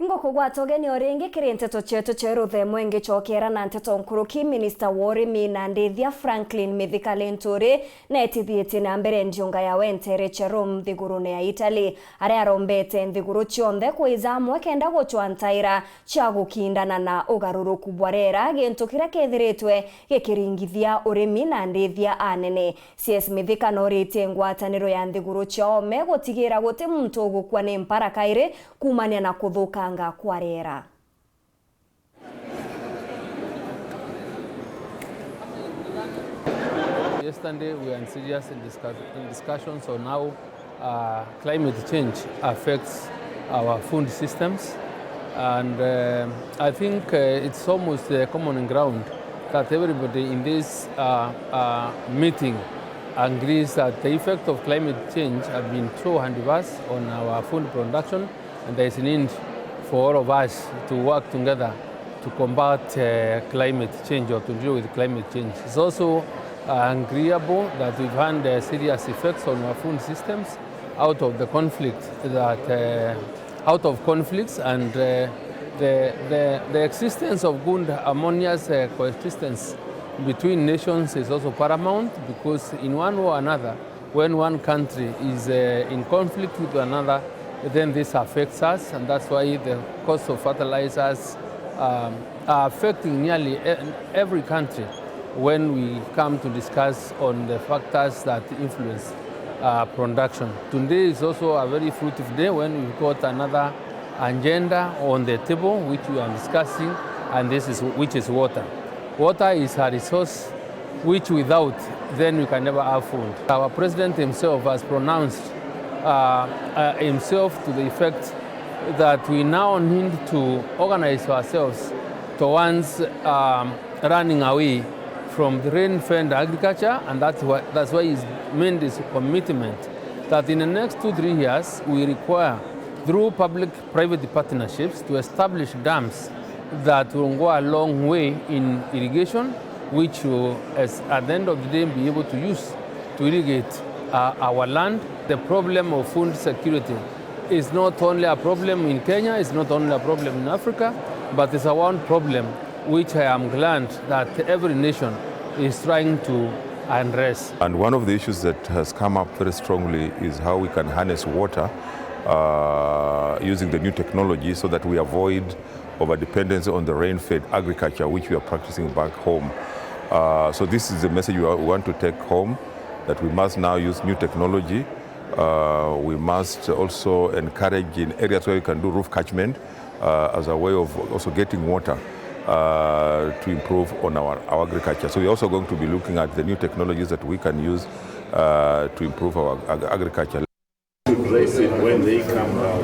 Ngokugwata ogeni oringi kiri nteto chetu cheruthe mwengi chokera na nteto nkuruki Minister Worimi na Ndithia Franklin MITHIKA Linturi na etithieti na mbere Ndiunga ya NTEERE cheru MANTHIGURU ya Italy aria arombete nthiguru chionthe kwiza amwe kenda guchwa NTAIRA cha gukindana na UGARURUKU bwa RIERA gintu kiria kethiritwe gikiringithia urimi na Ndithia anene. CS MITHIKA NORITIE ngwataniro ya nthiguru chiome gutigira guti muntu ugukwa ni mpara kairi kumania na kuthuka kwa RIERA. Yesterday we are in serious discussions on how climate change affects our food systems, and I think it's almost common ground that everybody in this meeting agrees that the effect of climate change have been so adverse on our food production, and there is a need for all of us to work together to combat climate change or to deal with climate change. It's also agreeable that we've had serious effects on our food systems out of the conflict conflicts, and the existence of good harmonious coexistence between nations is also paramount, because in one way or another, when one country is in conflict with another, then this affects us, and that's why the cost of fertilizers are affecting nearly every country when we come to discuss on the factors that influence production. Today is also a very fruitful day when we've got another agenda on the table which we are discussing, and which is water. Water is a resource which without, then we can never have food. Our president himself has pronounced himself to the effect that we now need to organize ourselves towards running away from the rain-fed agriculture, and that's why he's made this commitment that in the next 2-3 years we require, through public-private partnerships, to establish dams that will go a long way in irrigation, which will, at the end of the day, be able to use to irrigate our land. The problem of food security is not only a problem in Kenya, it's not only a problem in Africa, but it's a one problem which I am glad that every nation is trying to address. And one of the issues that has come up very strongly is how we can harness water using the new technology so that we avoid over-dependence on the rain-fed agriculture which we are practicing back home. So this is the message we want to take home, that we must now use new technology. We must also encourage in areas where we can do roof catchment as a way of also getting water to improve on our agriculture. So we're also going to be looking at the new technologies that we can use to improve our agriculture. Raise it when they come out.